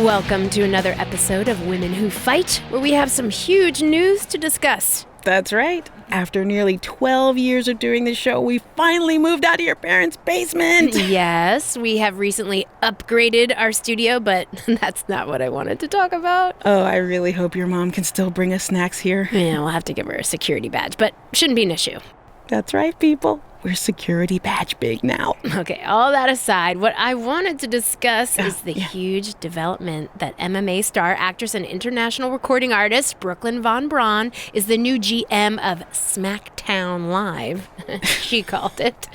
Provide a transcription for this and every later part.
Welcome to another episode of Women Who Fight, where we have some huge news to discuss. That's right. After nearly 12 years of doing the show, we finally moved out of your parents' basement. Yes, we have recently upgraded our studio, but that's not what I wanted to talk about. Oh, I really hope your mom can still bring us snacks here. Yeah, we'll have to give her a security badge, but shouldn't be an issue. That's right, people. We're security badge big now. Okay, all that aside, what I wanted to discuss is the huge development that MMA star, actress, and international recording artist Brooklyn Von Braun is the new GM of SmackDown Live, she called it.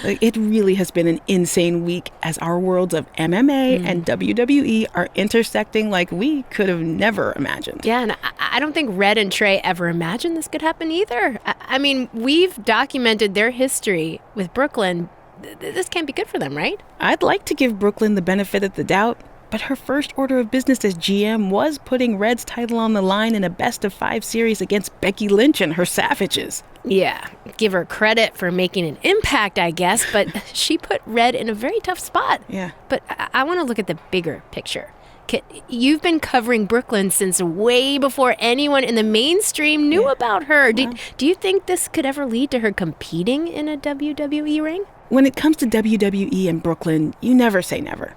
It really has been an insane week as our worlds of MMA and WWE are intersecting like we could have never imagined. Yeah, and I don't think Red and Trey ever imagined this could happen either. I mean, we've documented their history with Brooklyn. This can't be good for them, right? I'd like to give Brooklyn the benefit of the doubt, but her first order of business as GM was putting Red's title on the line in a best-of-5 series against Becky Lynch and her Savages. Yeah, give her credit for making an impact, I guess, but she put Red in a very tough spot. Yeah. But I want to look at the bigger picture. You've been covering Brooklyn since way before anyone in the mainstream knew about her. Do you think this could ever lead to her competing in a WWE ring? When it comes to WWE and Brooklyn, you never say never.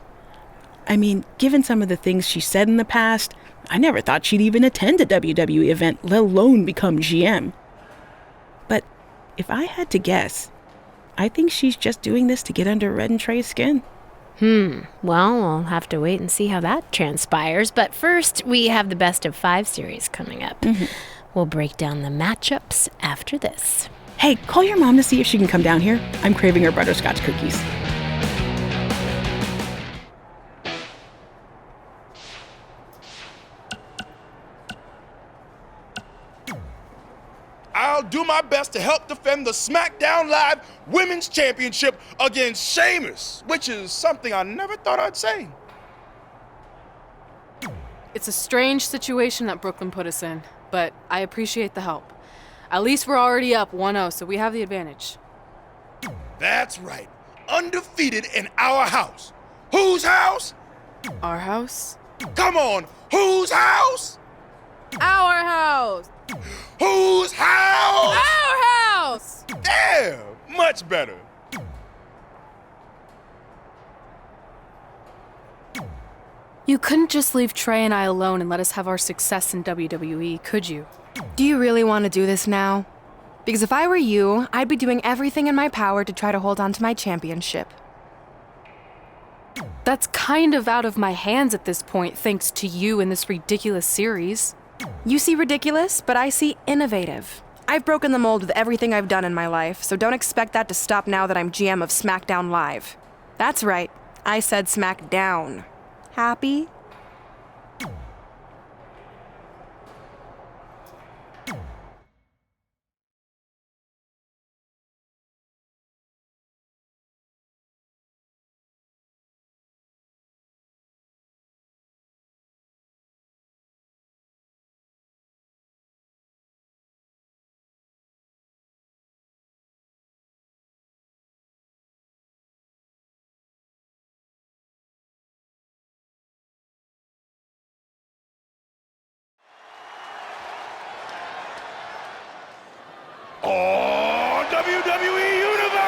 I mean, given some of the things she said in the past, I never thought she'd even attend a WWE event, let alone become GM. But if I had to guess, I think she's just doing this to get under Red and Trey's skin. Well, we'll have to wait and see how that transpires. But first, we have the best of 5 series coming up. We'll break down the matchups after this. Hey, call your mom to see if she can come down here. I'm craving her butterscotch cookies. I'll do my best to help defend the SmackDown Live Women's Championship against Sheamus, which is something I never thought I'd say. It's a strange situation that Brooklyn put us in, but I appreciate the help. At least we're already up 1-0, so we have the advantage. That's right. Undefeated in our house. Whose house? Our house? Come on, whose house? Our house! Whose house? Our house! There, much better. You couldn't just leave Trey and I alone and let us have our success in WWE, could you? Do you really want to do this now? Because if I were you, I'd be doing everything in my power to try to hold on to my championship. That's kind of out of my hands at this point, thanks to you and this ridiculous series. You see ridiculous, but I see innovative. I've broken the mold with everything I've done in my life, so don't expect that to stop now that I'm GM of SmackDown Live. That's right, I said SmackDown. Happy? Oh, WWE Universe!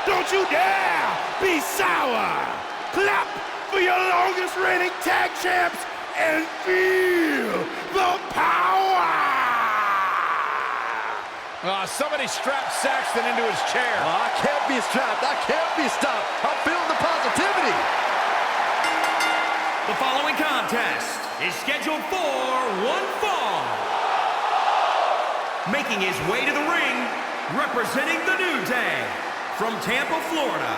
Don't you dare be sour! Clap for your longest reigning tag champs and feel the power! Somebody strapped Saxton into his chair. I can't be strapped. I can't be stopped. I'm feeling the positivity. The following contest is scheduled for one fall. Making his way to the ring, representing the New Day, from Tampa, Florida,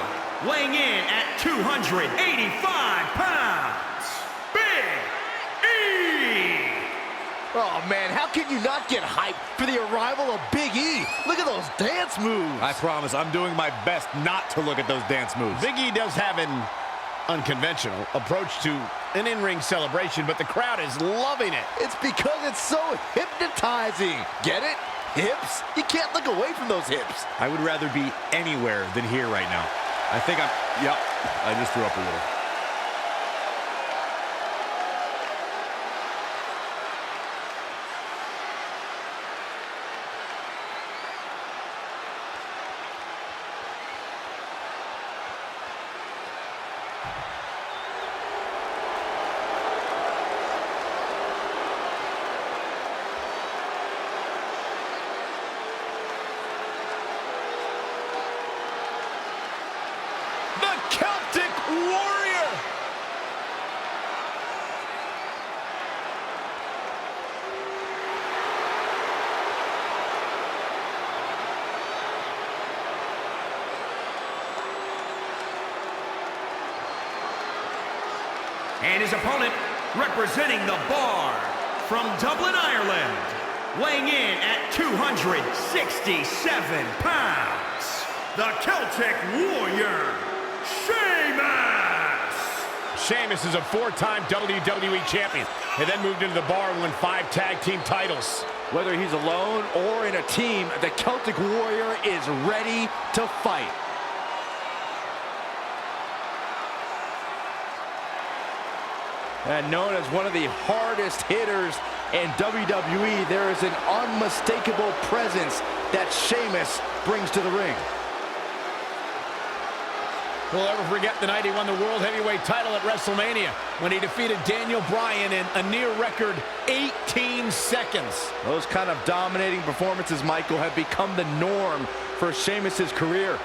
weighing in at 285 pounds, Big E! Oh, man, how can you not get hyped for the arrival of Big E? Look at those dance moves. I promise I'm doing my best not to look at those dance moves. Big E does have an unconventional approach to an in-ring celebration, but the crowd is loving it. It's because it's so hypnotizing. Get it? Hips? You can't look away from those hips. I would rather be anywhere than here right now. I think I just threw up a little. And his opponent, representing the Bar from Dublin, Ireland, weighing in at 267 pounds, the Celtic Warrior, Sheamus! Sheamus is a 4-time WWE champion. He then moved into the Bar and won 5 tag team titles. Whether he's alone or in a team, the Celtic Warrior is ready to fight. And known as one of the hardest hitters in WWE, there is an unmistakable presence that Sheamus brings to the ring. We'll never forget the night he won the World Heavyweight title at WrestleMania when he defeated Daniel Bryan in a near-record 18 seconds. Those kind of dominating performances, Michael, have become the norm for Sheamus' career.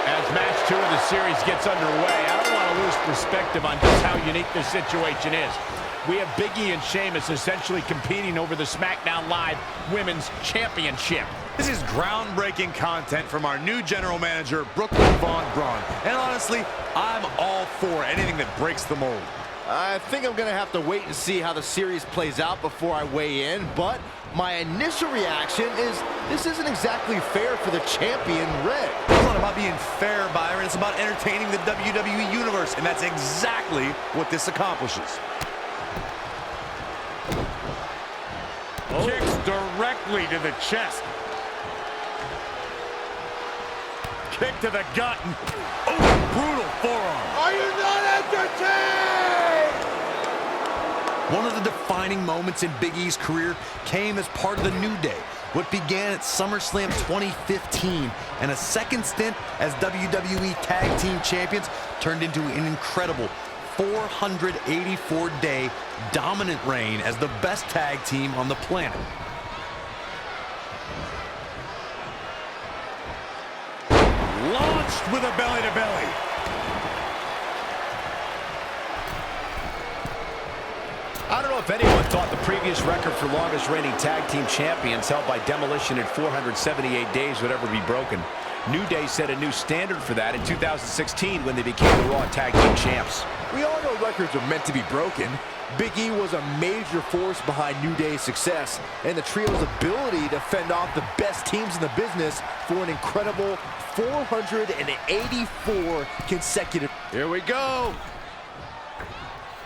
As match 2 of the series gets underway, I don't want to lose perspective on just how unique this situation is. We have Big E and Sheamus essentially competing over the SmackDown Live Women's Championship. This is groundbreaking content from our new general manager, Brooklyn Von Braun. And honestly, I'm all for anything that breaks the mold. I think I'm going to have to wait and see how the series plays out before I weigh in, but my initial reaction is this isn't exactly fair for the champion, Red. It's not about being fair, Byron. It's about entertaining the WWE Universe, and that's exactly what this accomplishes. Kicks directly to the chest. Kick to the gut. Oh, brutal forearm. Are you not entertained? One of the defining moments in Big E's career came as part of the New Day. What began at SummerSlam 2015 and a second stint as WWE Tag Team Champions turned into an incredible 484-day dominant reign as the best tag team on the planet. Launched with a belly-to-belly. I don't know if anyone thought the previous record for longest reigning tag team champions held by Demolition at 478 days would ever be broken. New Day set a new standard for that in 2016 when they became the Raw Tag Team Champs. We all know records are meant to be broken. Big E was a major force behind New Day's success and the trio's ability to fend off the best teams in the business for an incredible 484 consecutive. Here we go.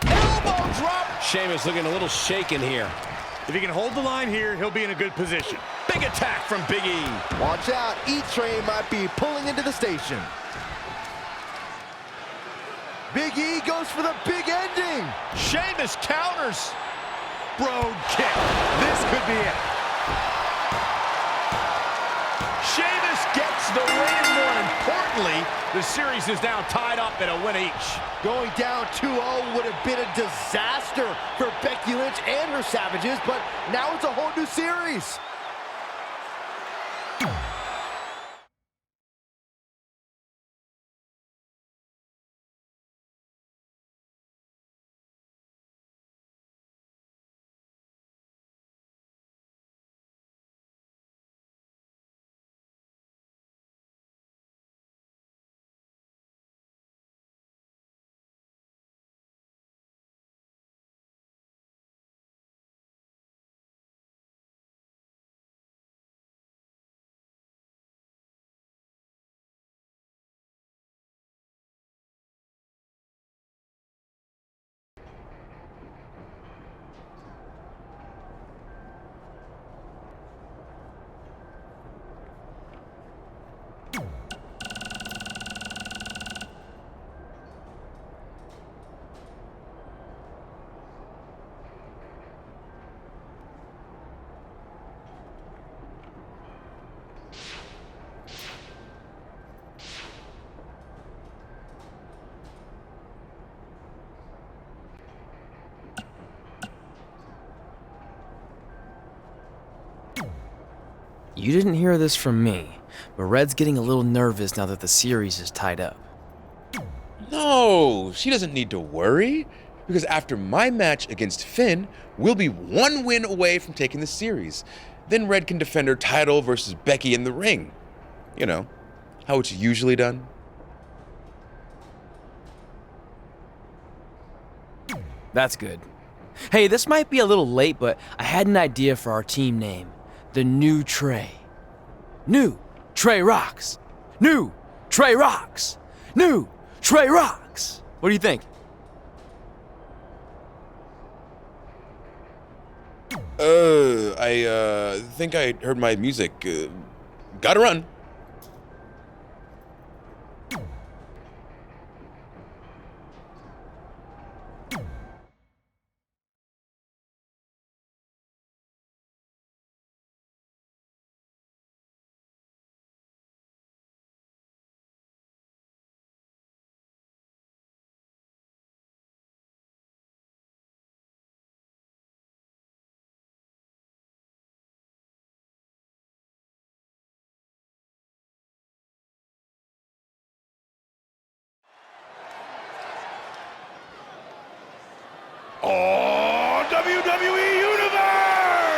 Elbow drop. Sheamus looking a little shaken here. If he can hold the line here, he'll be in a good position. Big attack from Big E. Watch out, E-Train might be pulling into the station. Big E goes for the big ending. Sheamus counters. Broad kick. This could be it. Sheamus gets the win. More importantly, the series is now tied up at a win each. Going down 2-0 would have been a disaster for Becky Lynch and her Savages, but now it's a whole new series. You didn't hear this from me, but Red's getting a little nervous now that the series is tied up. No, she doesn't need to worry, because after my match against Finn, we'll be one win away from taking the series. then Red can defend her title versus Becky in the ring. You know, how it's usually done. That's good. Hey, this might be a little late, but I had an idea for our team name. The New Trey. New Trey Rocks. New Trey Rocks. New Trey Rocks. What do you think? I think I heard my music. Gotta run. Oh, WWE Universe!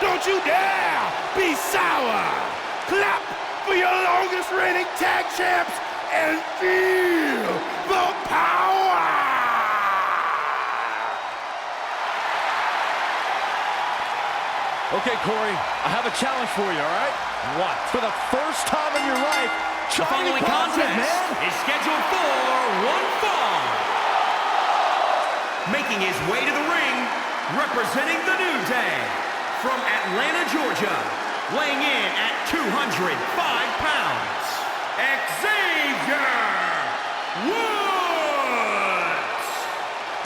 Don't you dare be sour! Clap for your longest reigning tag champs and feel the power! Okay, Corey, I have a challenge for you, all right? What? For the first time in your life, The following contest is scheduled for one fall. Making his way to the ring, representing the New Day, from Atlanta, Georgia, weighing in at 205 pounds, Xavier Woods!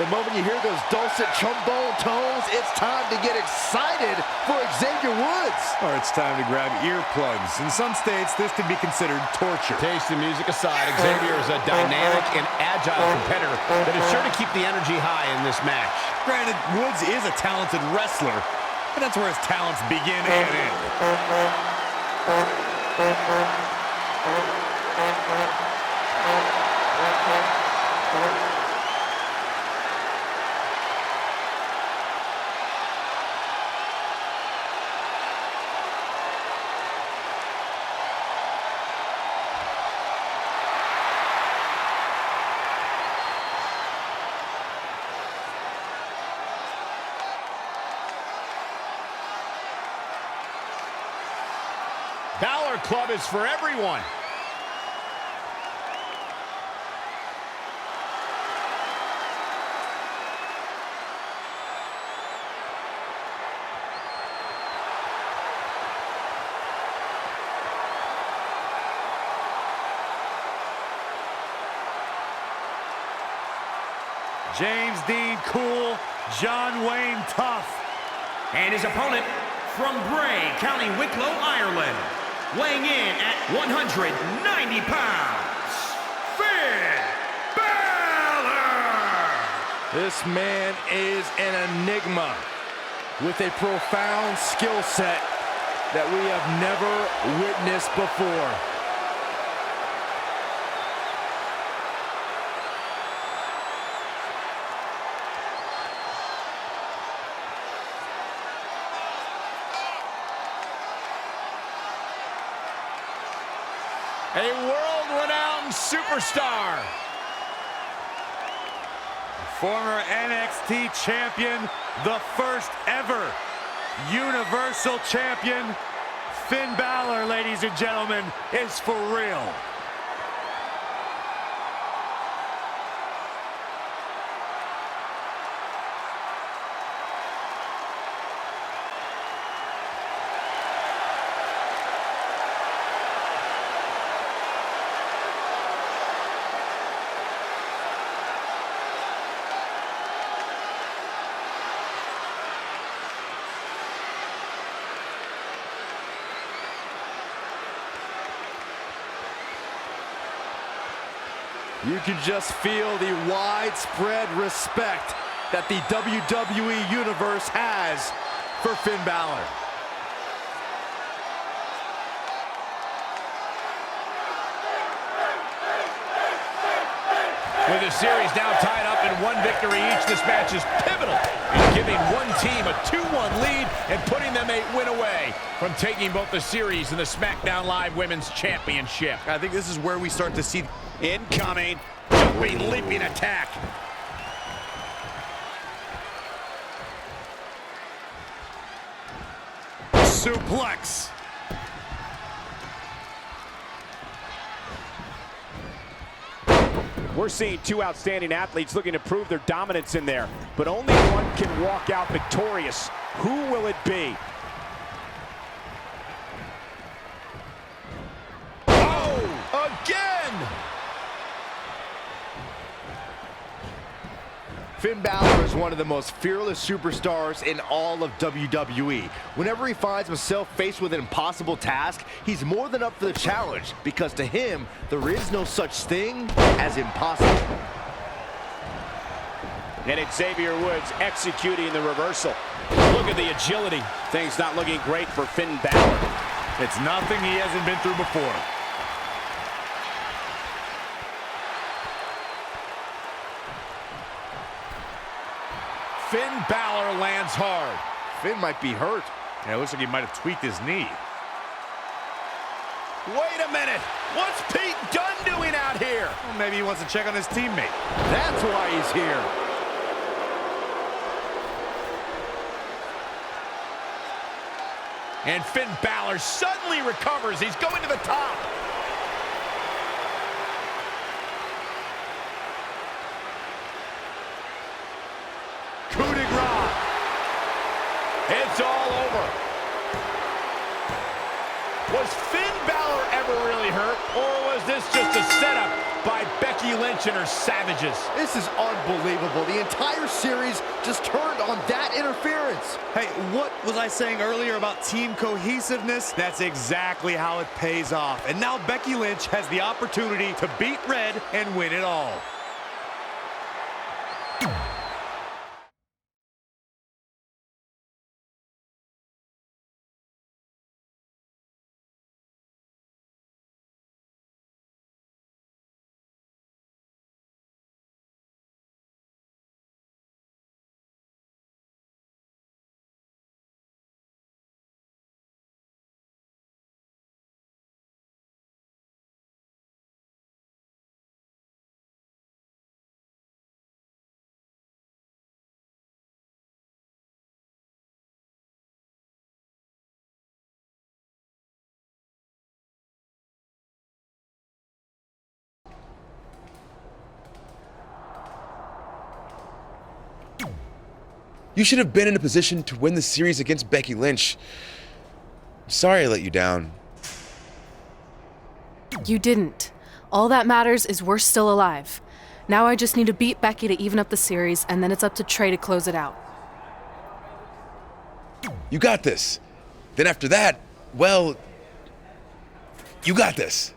The moment you hear those dulcet trombone tones, it's time to get excited for Xavier Woods. Or it's time to grab earplugs. In some states, this could be considered torture. Taste and music aside, Xavier is a dynamic and agile competitor that is sure to keep the energy high in this match. Granted, Woods is a talented wrestler, but that's where his talents begin and end. Balor Club is for everyone. James Dean Cool, John Wayne Tough. And his opponent from Bray, County Wicklow, Ireland, weighing in at 190 pounds, Finn Balor! This man is an enigma with a profound skill set that we have never witnessed before. A world-renowned superstar. Former NXT champion, the first ever Universal Champion, Finn Balor, ladies and gentlemen, is for real. You can just feel the widespread respect that the WWE Universe has for Finn Balor. With the series now tied up in one victory each, this match is pivotal in giving one team a 2-1 lead and putting them a win away from taking both the series and the SmackDown Live Women's Championship. I think this is where we start to see incoming, jumping, leaping attack. suplex. We're seeing two outstanding athletes looking to prove their dominance in there, but only one can walk out victorious. Who will it be? Oh, again! Finn Balor is one of the most fearless superstars in all of WWE. Whenever he finds himself faced with an impossible task, he's more than up for the challenge, because to him, there is no such thing as impossible. And it's Xavier Woods executing the reversal. Look at the agility. Things not looking great for Finn Balor. It's nothing he hasn't been through before. Finn Balor lands hard. Finn might be hurt. Yeah, it looks like he might have tweaked his knee. Wait a minute. What's Pete Dunne doing out here? Well, maybe he wants to check on his teammate. That's why he's here. And Finn Balor suddenly recovers. He's going to the top. Coup de grace. It's all over. Was Finn Balor ever really hurt, or was this just a setup by Becky Lynch and her savages? This is unbelievable. The entire series just turned on that interference. Hey, what was I saying earlier about team cohesiveness? That's exactly how it pays off. And now Becky Lynch has the opportunity to beat Red and win it all. You should have been in a position to win the series against Becky Lynch. Sorry I let you down. You didn't. All that matters is we're still alive. Now I just need to beat Becky to even up the series, and then it's up to Trey to close it out. You got this. Then after that, well, you got this.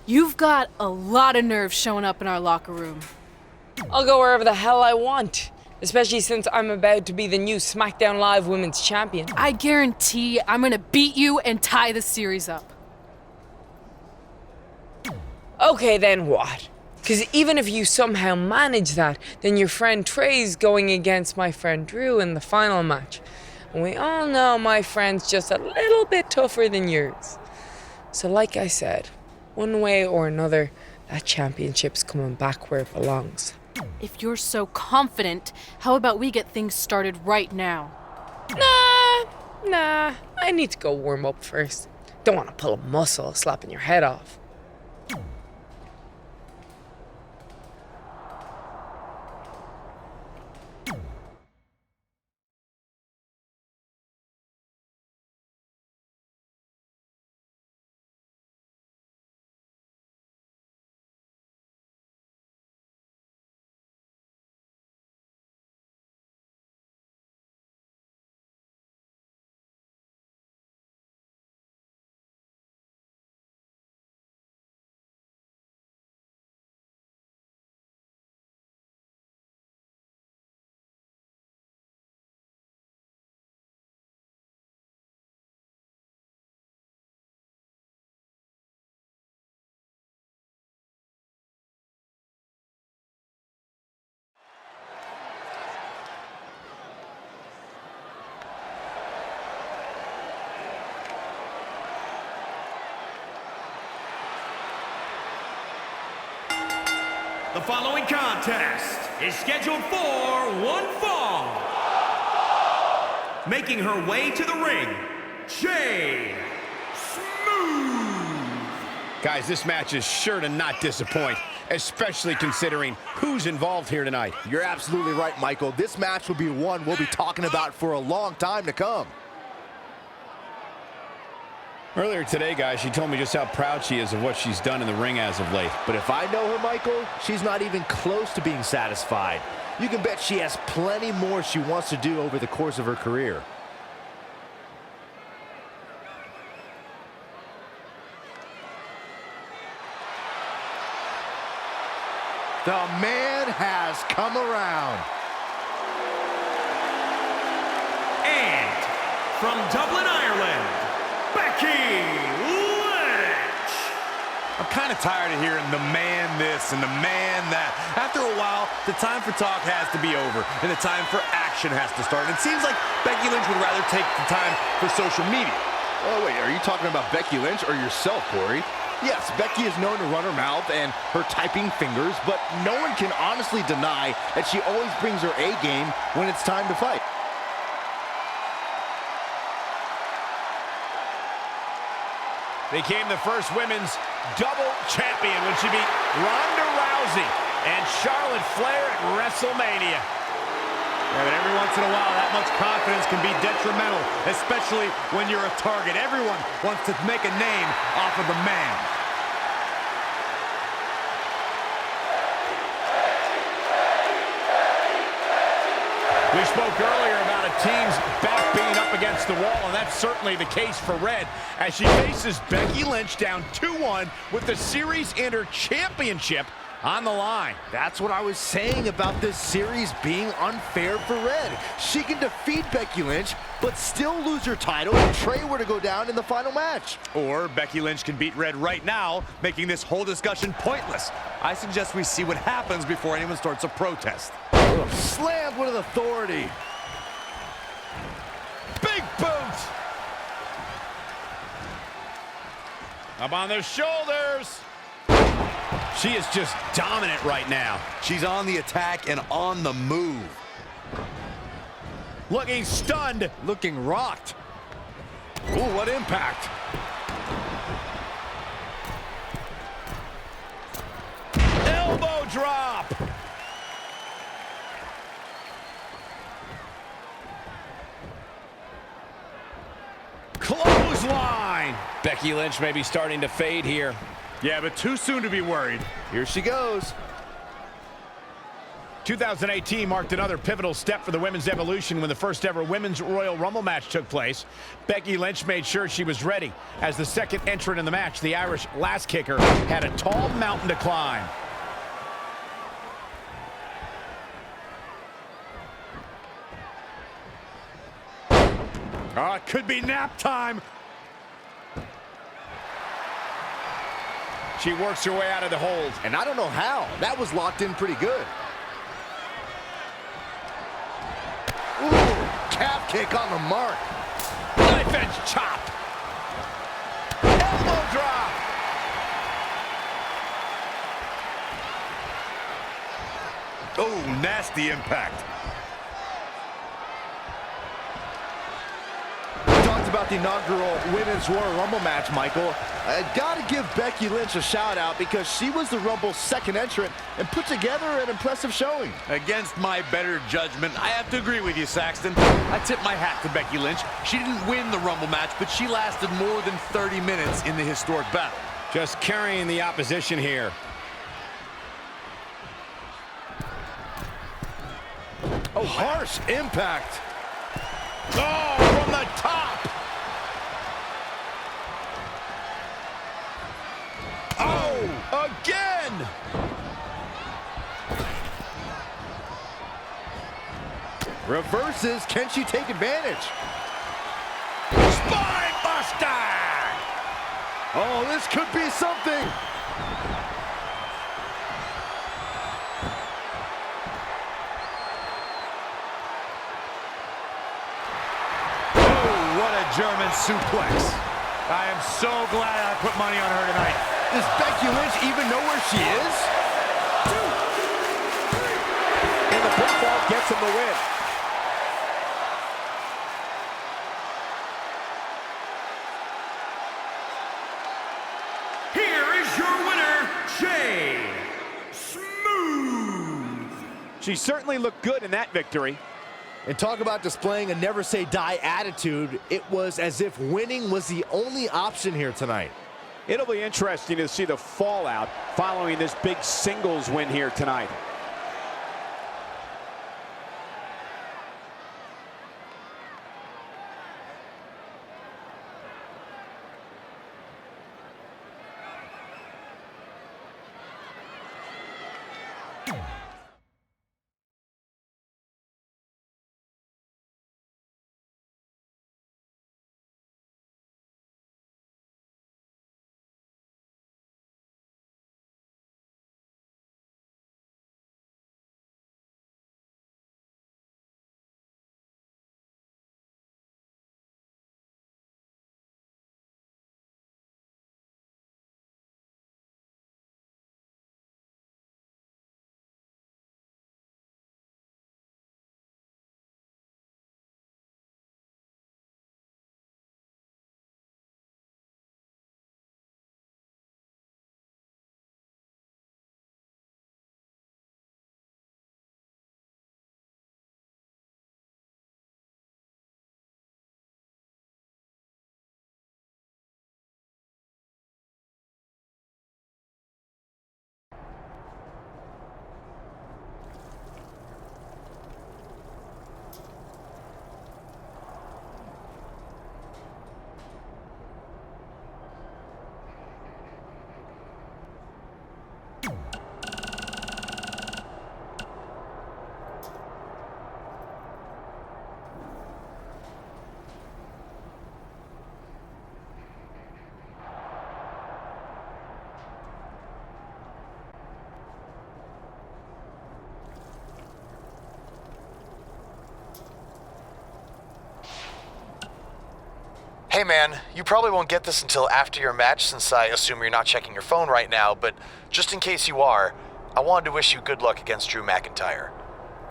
You've got a lot of nerve showing up in our locker room. I'll go wherever the hell I want, especially since I'm about to be the new SmackDown Live Women's Champion. I guarantee I'm gonna beat you and tie the series up. Okay, then what? Because even if you somehow manage that, then your friend Trey's going against my friend Drew in the final match. And we all know my friend's just a little bit tougher than yours. So like I said, one way or another, that championship's coming back where it belongs. If you're so confident, how about we get things started right now? Nah, I need to go warm up first. Don't want to pull a muscle slapping your head off. following contest is scheduled for one fall. Making her way to the ring, Jade Smooth. Guys, this match is sure to not disappoint, especially considering who's involved here tonight. You're absolutely right, Michael. This match will be one we'll be talking about for a long time to come. Earlier today, guys, she told me just how proud she is of what she's done in the ring as of late. But if I know her, Michael, she's not even close to being satisfied. You can bet she has plenty more she wants to do over the course of her career. The man has come around. And from Dublin, Ireland, Becky Lynch. I'm kind of tired of hearing the man this and the man that. After a while, the time for talk has to be over, and the time for action has to start. And it seems like Becky Lynch would rather take the time for social media. Oh, wait, are you talking about Becky Lynch or yourself, Corey? Yes, Becky is known to run her mouth and her typing fingers, but no one can honestly deny that she always brings her A game when it's time to fight. Became the first women's double champion when she beat Ronda Rousey and Charlotte Flair at WrestleMania. Yeah, but every once in a while, that much confidence can be detrimental, especially when you're a target. Everyone wants to make a name off of the man. We spoke earlier about a team's back being up against the wall, and that's certainly the case for Red as she faces Becky Lynch down 2-1 with the Series Inter Championship on the line. That's what I was saying about this series being unfair for Red. She can defeat Becky Lynch, but still lose her title if Trey were to go down in the final match. Or Becky Lynch can beat Red right now, making this whole discussion pointless. I suggest we see what happens before anyone starts a protest. Slammed with authority. Big boot! Up on the shoulders. She is just dominant right now. She's on the attack and on the move. Looking stunned. Looking rocked. Ooh, what impact. Elbow drop. Clothesline. Becky Lynch may be starting to fade here. Yeah, but too soon to be worried. Here she goes. 2018 marked another pivotal step for the women's evolution when the first ever Women's Royal Rumble match took place. Becky Lynch made sure she was ready. As the second entrant in the match, the Irish lass kicker had a tall mountain to climb. It could be nap time. She works her way out of the hold. And I don't know how. That was locked in pretty good. Ooh, calf kick on the mark. Knife edge chop. Elbow drop. Oh, nasty impact. About the inaugural Women's Royal Rumble match, Michael. I gotta give Becky Lynch a shout out because she was the Rumble's second entrant and put together an impressive showing. Against my better judgment, I have to agree with you, Saxton. I tip my hat to Becky Lynch. She didn't win the Rumble match, but she lasted more than 30 minutes in the historic battle. Just carrying the opposition here. Oh, harsh impact. Oh, from the top. Oh, again. Reverses. Can she take advantage? Spine buster. Oh, this could be something. Oh, what a German suplex. I am so glad I put money on her tonight. Does Becky Lynch even know where she is? gets him the win. Here is your winner, Jay Smooth. She certainly looked good in that victory. And talk about displaying a never say die attitude. It was as if winning was the only option here tonight. It'll be interesting to see the fallout following this big singles win here tonight. Hey man, you probably won't get this until after your match since I assume you're not checking your phone right now, but just in case you are, I wanted to wish you good luck against Drew McIntyre.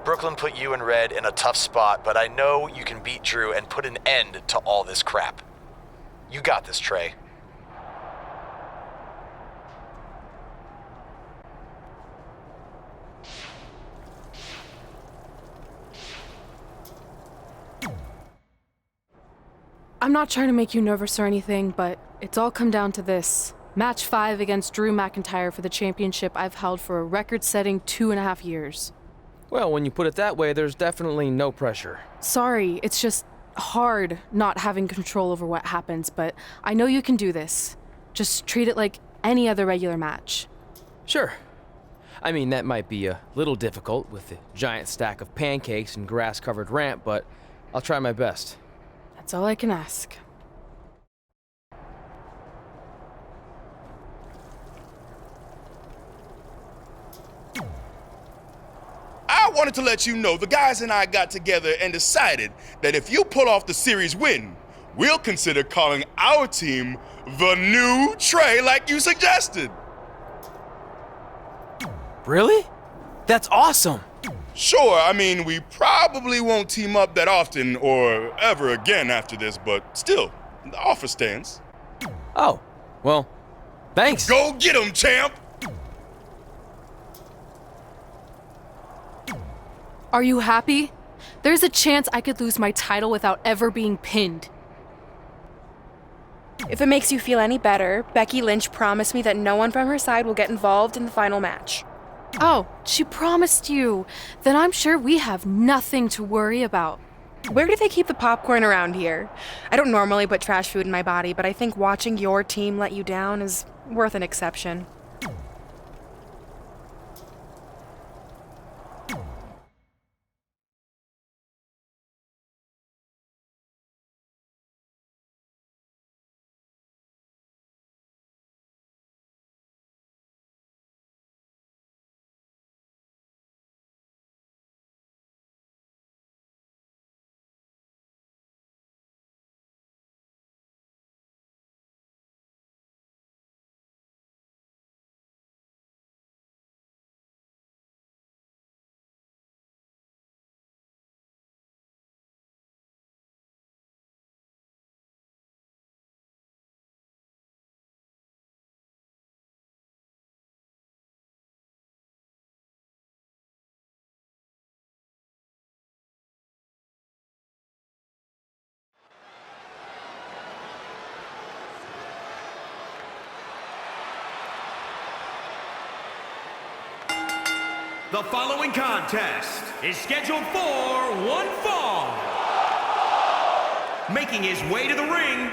Brooklyn put you and Red in a tough spot, but I know you can beat Drew and put an end to all this crap. You got this, Trey. I'm not trying to make you nervous or anything, but it's all come down to this. Match 5 against Drew McIntyre for the championship I've held for a record-setting 2.5 years. Well, when you put it that way, there's definitely no pressure. Sorry, it's just hard not having control over what happens, but I know you can do this. Just treat it like any other regular match. Sure. I mean, that might be a little difficult with the giant stack of pancakes and grass-covered ramp, but I'll try my best. That's all I can ask. I wanted to let you know the guys and I got together and decided that if you pull off the series win, we'll consider calling our team the New Trey like you suggested. Really? That's awesome! Sure, I mean, we probably won't team up that often or ever again after this, but still, the offer stands. Oh, well, thanks. Go get 'em, champ! Are you happy? There's a chance I could lose my title without ever being pinned. If it makes you feel any better, Becky Lynch promised me that no one from her side will get involved in the final match. Oh, she promised you. Then I'm sure we have nothing to worry about. Where do they keep the popcorn around here? I don't normally put trash food in my body, but I think watching your team let you down is worth an exception. The following contest is scheduled for one fall. Making his way to the ring,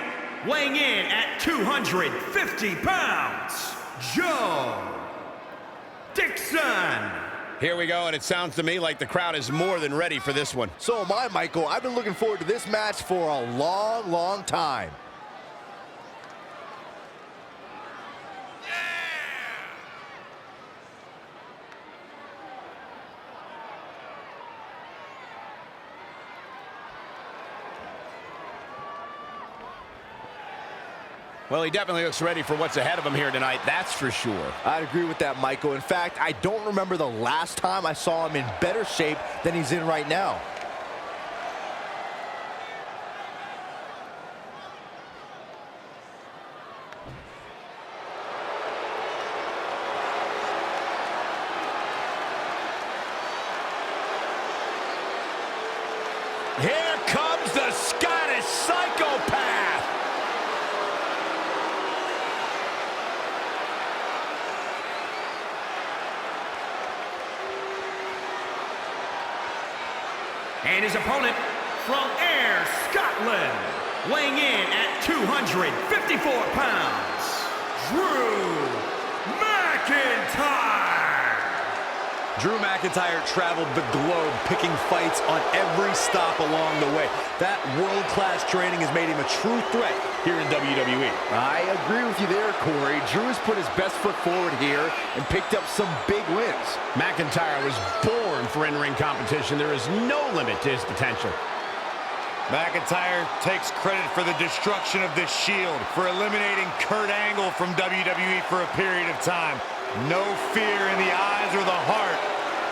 weighing in at 250 pounds, Joe Dixon. Here we go, and it sounds to me like the crowd is more than ready for this one. So am I, Michael. I've been looking forward to this match for a long, long time. Well, he definitely looks ready for what's ahead of him here tonight, that's for sure. I'd agree with that, Michael. In fact, I don't remember the last time I saw him in better shape than he's in right now. Here comes the Scottish Psychopath. And his opponent from Ayr, Scotland, weighing in at 254 pounds, Drew McIntyre. Drew McIntyre traveled the globe picking fights on every stop along the way. That world-class training has made him a true threat here in WWE. I agree with you there, Corey. Drew has put his best foot forward here and picked up some big wins. McIntyre was born for in-ring competition. There is no limit to his potential. McIntyre takes credit for the destruction of the Shield, for eliminating Kurt Angle from WWE for a period of time. No fear in the eyes or the heart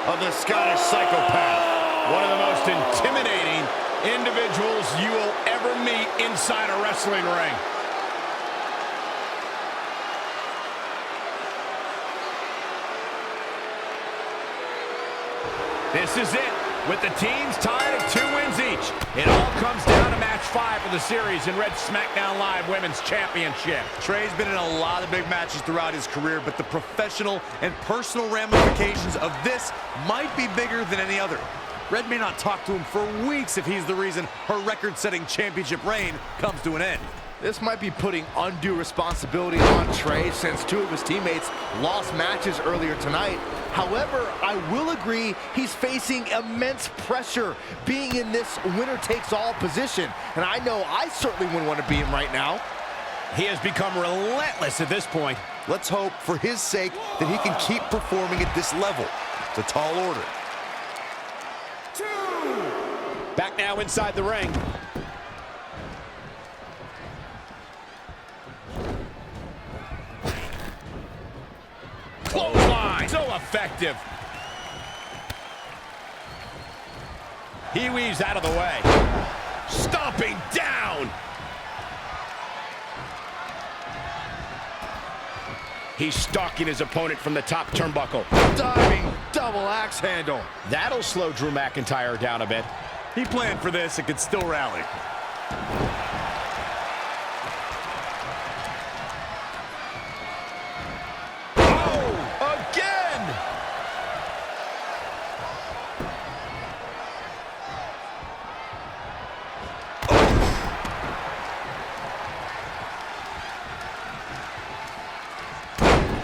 of the Scottish Psychopath. One of the most intimidating individuals you will ever meet inside a wrestling ring. This is it, with the teams tied at 2 wins each. It all comes down to match 5 of the series in Red SmackDown Live Women's Championship. Trey's been in a lot of big matches throughout his career, but the professional and personal ramifications of this might be bigger than any other. Red may not talk to him for weeks if he's the reason her record-setting championship reign comes to an end. This might be putting undue responsibility on Trey since 2 of his teammates lost matches earlier tonight. However, I will agree he's facing immense pressure being in this winner-takes-all position. And I know I certainly wouldn't want to be him right now. He has become relentless at this point. Let's hope for his sake that he can keep performing at this level. It's a tall order. 2. Back now inside the ring. Clothesline, so effective. He weaves out of the way. Stomping down. He's stalking his opponent from the top turnbuckle. Diving double axe handle. That'll slow Drew McIntyre down a bit. He planned for this and could still rally.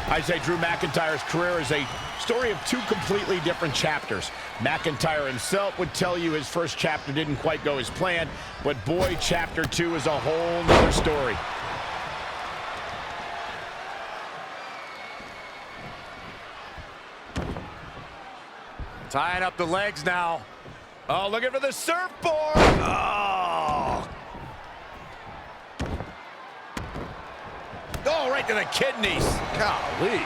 I say Drew McIntyre's career is a story of 2 completely different chapters. McIntyre himself would tell you his first chapter didn't quite go as planned, but boy, chapter 2 is a whole nother story. Tying up the legs now. Oh, looking for the surfboard. Oh. Oh, right to the kidneys. Golly.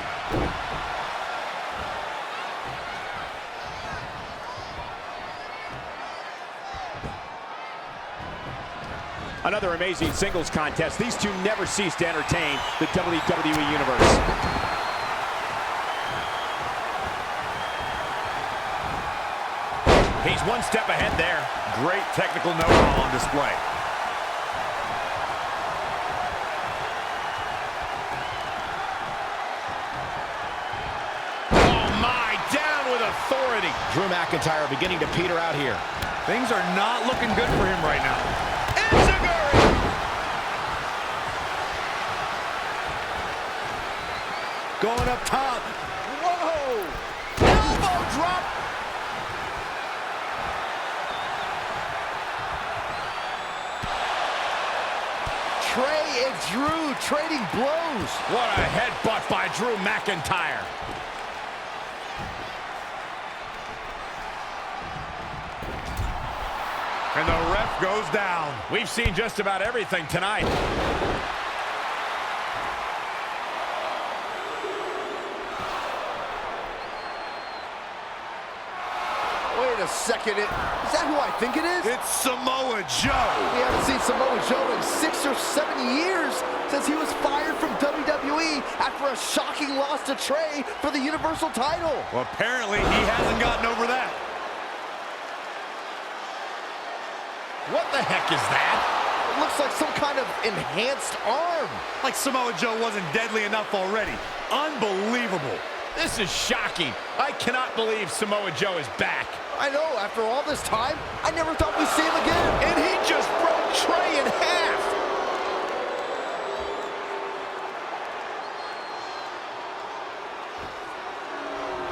Another amazing singles contest. These two never cease to entertain the WWE Universe. He's one step ahead there. Great technical know-how on display. Oh my, down with authority. Drew McIntyre beginning to peter out here. Things are not looking good for him right now. Going up top. Whoa! Elbow drop. Trey and Drew trading blows. What a headbutt by Drew McIntyre. And the ref goes down. We've seen just about everything tonight. Wait a second. Is that who I think it is? It's Samoa Joe. We haven't seen Samoa Joe in 6 or 7 years since he was fired from WWE after a shocking loss to Trey for the Universal title. Well, apparently he hasn't gotten over that. What the heck is that? It looks like some kind of enhanced arm. Like Samoa Joe wasn't deadly enough already. Unbelievable. This is shocking. I cannot believe Samoa Joe is back. I know, after all this time, I never thought we'd see him again. And he just broke Trey in half.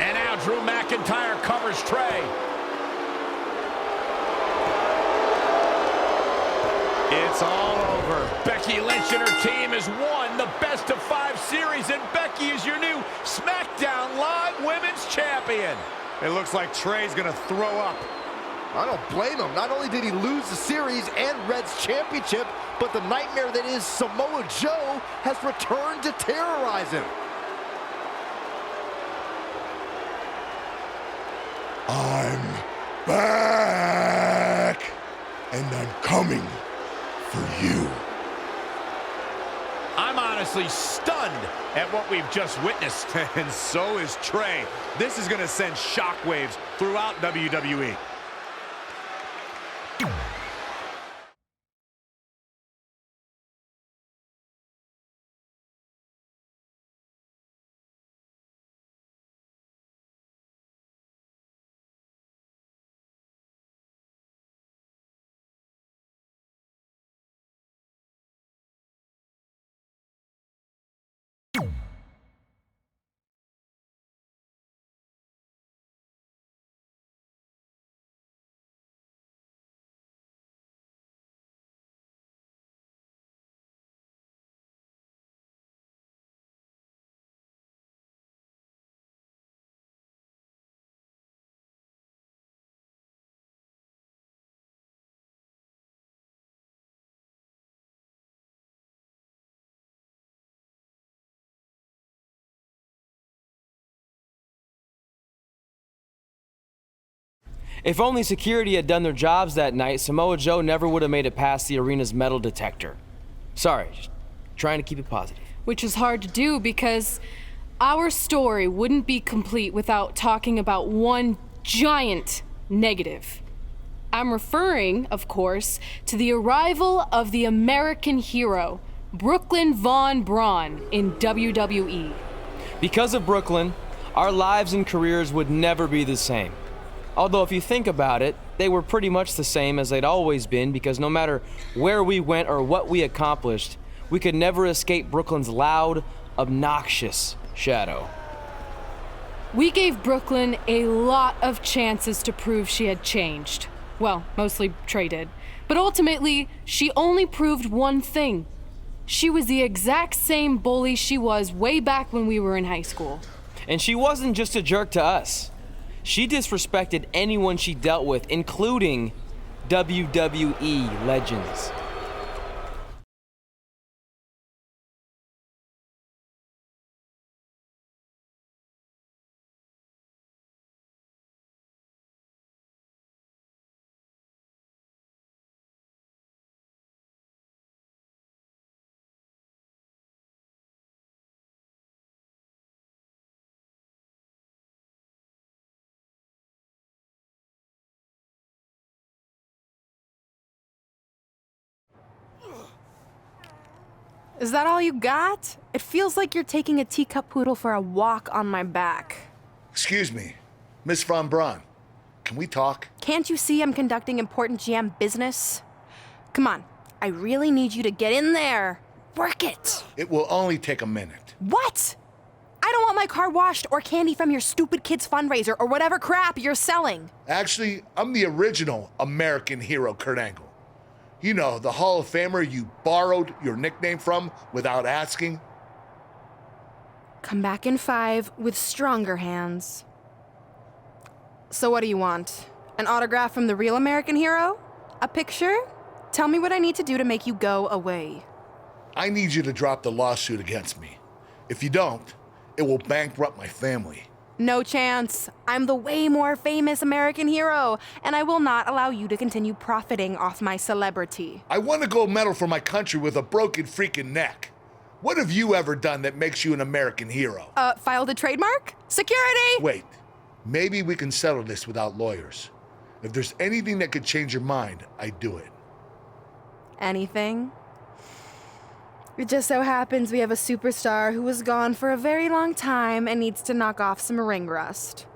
And now Drew McIntyre covers Trey. It's all over. Becky Lynch and her team has won the best of 5 series, and Becky is your new SmackDown Live Women's Champion. It looks like Trey's gonna throw up. I don't blame him. Not only did he lose the series and Red's championship, but the nightmare that is Samoa Joe has returned to terrorize him. I'm back, and I'm coming for you. I'm honestly stunned at what we've just witnessed. And so is Trey. This is gonna send shockwaves throughout WWE. If only security had done their jobs that night, Samoa Joe never would have made it past the arena's metal detector. Sorry, just trying to keep it positive. Which is hard to do because our story wouldn't be complete without talking about one giant negative. I'm referring, of course, to the arrival of the American hero, Brooklyn Von Braun, in WWE. Because of Brooklyn, our lives and careers would never be the same. Although if you think about it, they were pretty much the same as they'd always been, because no matter where we went or what we accomplished, we could never escape Brooklyn's loud, obnoxious shadow. We gave Brooklyn a lot of chances to prove she had changed. Well, mostly Trey did. But ultimately, she only proved one thing. She was the exact same bully she was way back when we were in high school. And she wasn't just a jerk to us. She disrespected anyone she dealt with, including WWE legends. Is that all you got? It feels like you're taking a teacup poodle for a walk on my back. Excuse me, Miss Von Braun. can we talk? Can't you see I'm conducting important GM business? Come on, I really need you to get in there. Work it. It will only take a minute. What? I don't want my car washed or candy from your stupid kids fundraiser or whatever crap you're selling. Actually, I'm the original American hero, Kurt Angle. You know, the Hall of Famer you borrowed your nickname from without asking. Come back in 5 with stronger hands. So what do you want? An autograph from the real American hero? A picture? Tell me what I need to do to make you go away. I need you to drop the lawsuit against me. If you don't, it will bankrupt my family. No chance. I'm the way more famous American hero, and I will not allow you to continue profiting off my celebrity. I won a gold medal for my country with a broken freaking neck. What have you ever done that makes you an American hero? Filed a trademark? Security! Wait, maybe we can settle this without lawyers. If there's anything that could change your mind, I'd do it. Anything? It just so happens we have a superstar who was gone for a very long time and needs to knock off some ring rust.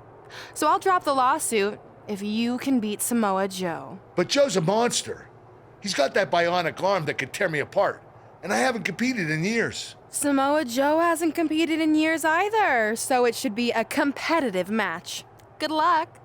So I'll drop the lawsuit if you can beat Samoa Joe. But Joe's a monster. He's got that bionic arm that could tear me apart, and I haven't competed in years. Samoa Joe hasn't competed in years either, so it should be a competitive match. Good luck.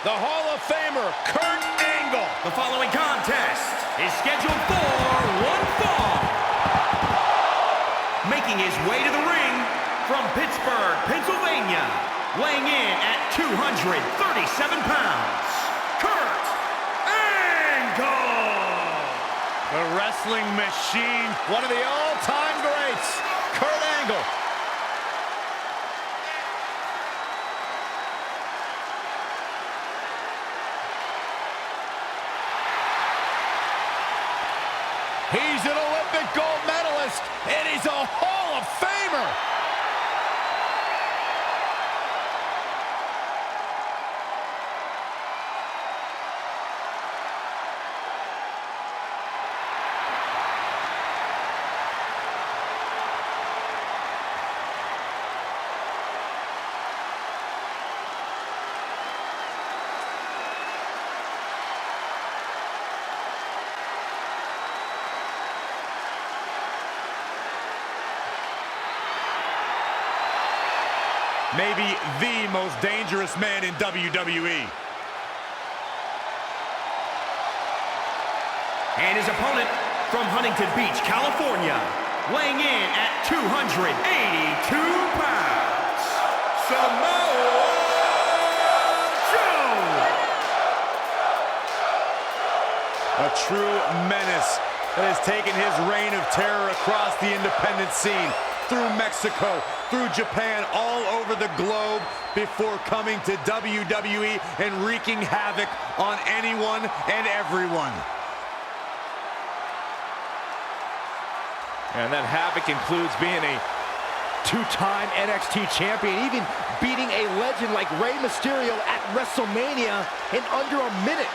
The Hall of Famer, Kurt Angle. The following contest is scheduled for one fall. Making his way to the ring from Pittsburgh, Pennsylvania, weighing in at 237 pounds, Kurt Angle. The wrestling machine, one of the all-time greats, Kurt Angle. He's an Olympic gold medalist, and he's a Hall of Famer. Maybe the most dangerous man in WWE. And his opponent from Huntington Beach, California, weighing in at 282 pounds, Samoa Joe. A true menace that has taken his reign of terror across the independent scene, through Mexico, through Japan, all over the globe, before coming to WWE and wreaking havoc on anyone and everyone. And that havoc includes being a two-time NXT champion, even beating a legend like Rey Mysterio at WrestleMania in under a minute.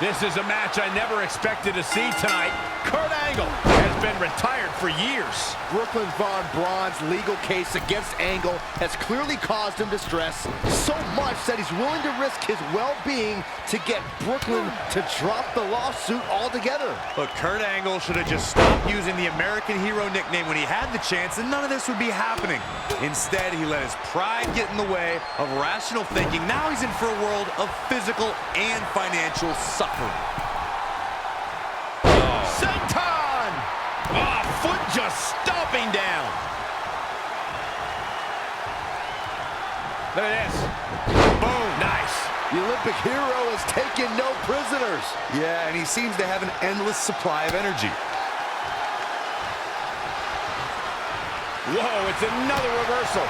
This is a match I never expected to see tonight. Kurt Angle has been been retired for years. Brooklyn Von Braun's legal case against Angle has clearly caused him distress, so much that he's willing to risk his well-being to get Brooklyn to drop the lawsuit altogether. Look, Kurt Angle should have just stopped using the American Hero nickname when he had the chance, and none of this would be happening. Instead, he let his pride get in the way of rational thinking. Now he's in for a world of physical and financial suffering. Senton! Oh, foot just stomping down. Look at this. Boom, nice. The Olympic hero has taken no prisoners. Yeah, and he seems to have an endless supply of energy. Whoa, it's another reversal.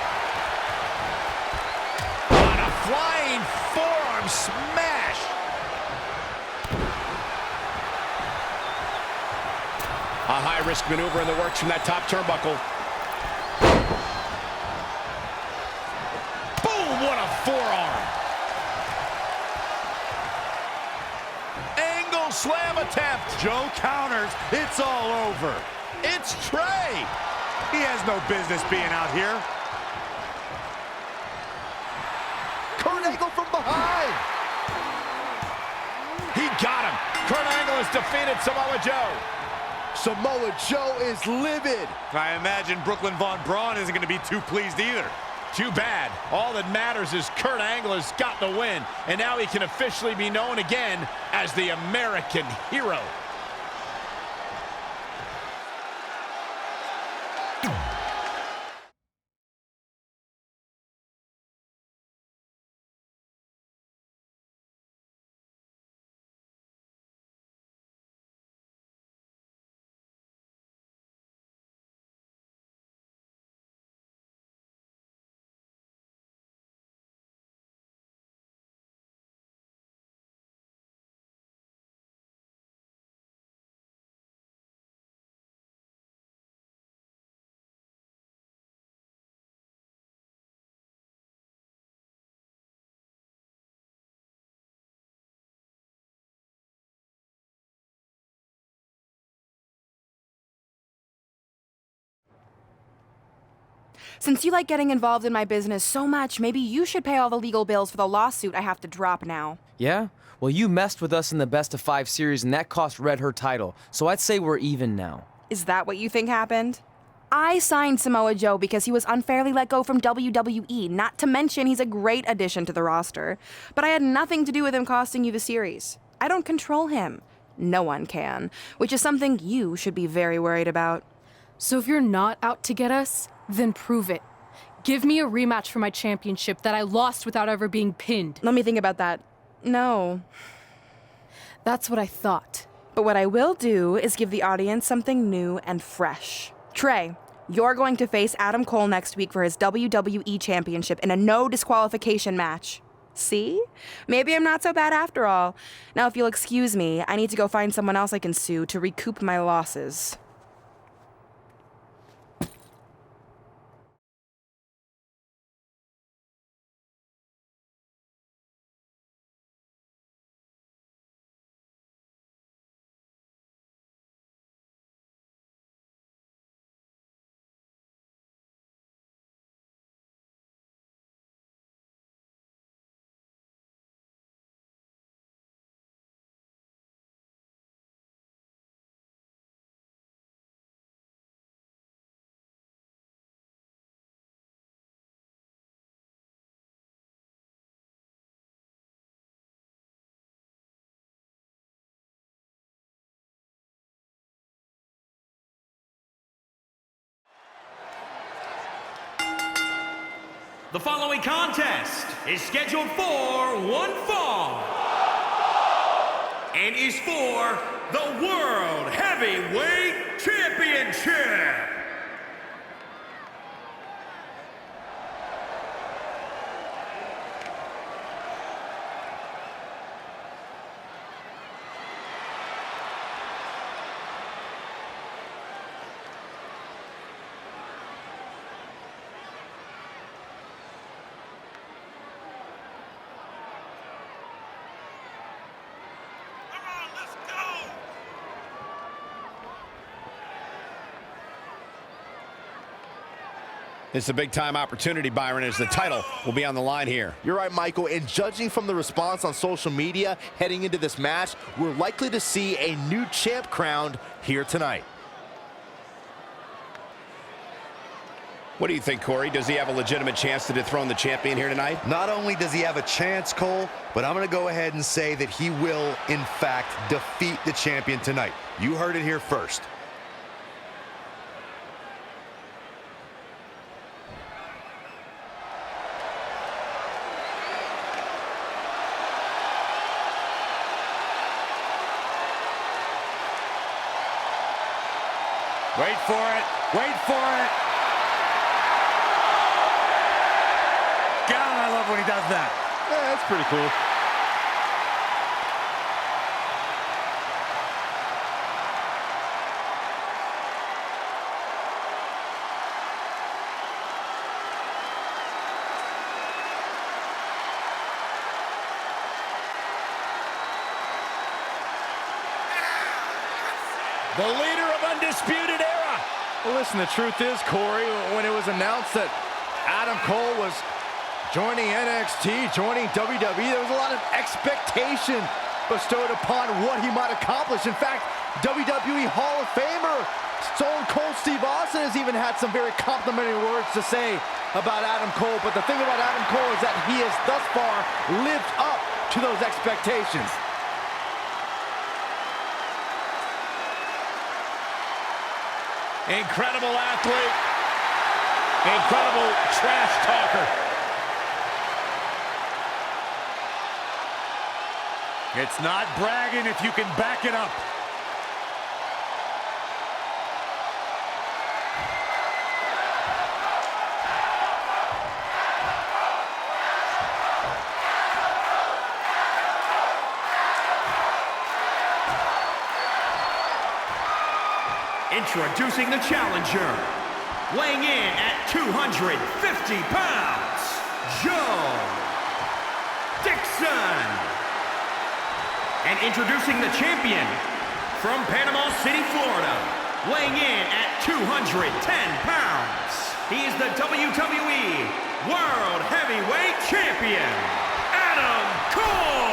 On a flying forearm smash. A high-risk maneuver in the works from that top turnbuckle. Boom, what a forearm. Angle slam attempt. Joe counters. It's all over. It's Trey. He has no business being out here. Kurt Angle from behind. He got him. Kurt Angle has defeated Samoa Joe. Samoa Joe is livid. I imagine Brooklyn Von Braun isn't going to be too pleased either. Too bad. All that matters is Kurt Angle has got the win, and now he can officially be known again as the American Hero. Since you like getting involved in my business so much, maybe you should pay all the legal bills for the lawsuit I have to drop now. Yeah? Well, you messed with us in the Best of 5 series, and that cost Red her title, so I'd say we're even now. Is that what you think happened? I signed Samoa Joe because he was unfairly let go from WWE, not to mention he's a great addition to the roster. But I had nothing to do with him costing you the series. I don't control him. No one can, which is something you should be very worried about. So if you're not out to get us, then prove it. Give me a rematch for my championship that I lost without ever being pinned. Let me think about that. No. That's what I thought. But what I will do is give the audience something new and fresh. Trey, you're going to face Adam Cole next week for his WWE Championship in a no disqualification match. See? Maybe I'm not so bad after all. Now, if you'll excuse me, I need to go find someone else I can sue to recoup my losses. The following contest is scheduled for one fall and is for the World Heavyweight Championship. It's a big-time opportunity, Byron, as the title will be on the line here. You're right, Michael, and judging from the response on social media heading into this match, we're likely to see a new champ crowned here tonight. What do you think, Corey? Does he have a legitimate chance to dethrone the champion here tonight? Not only does he have a chance, Cole, but I'm going to go ahead and say that he will, in fact, defeat the champion tonight. You heard it here first. Wait for it. Wait for it. God, I love when he does that. Yeah, that's pretty cool. The leader of Undisputed Era. Well, listen, the truth is, Corey, when it was announced that Adam Cole was joining NXT, joining WWE, there was a lot of expectation bestowed upon what he might accomplish. In fact, WWE Hall of Famer Stone Cold Steve Austin has even had some very complimentary words to say about Adam Cole. But the thing about Adam Cole is that he has thus far lived up to those expectations. Incredible athlete. Incredible trash talker. It's not bragging if you can back it up. Introducing the challenger, weighing in at 250 pounds, Joe Dixon. And introducing the champion, from Panama City, Florida, weighing in at 210 pounds, he is the WWE World Heavyweight Champion, Adam Cole.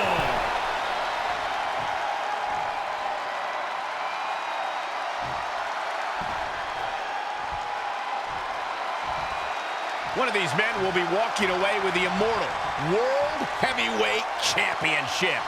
One of these men will be walking away with the immortal World Heavyweight Championship.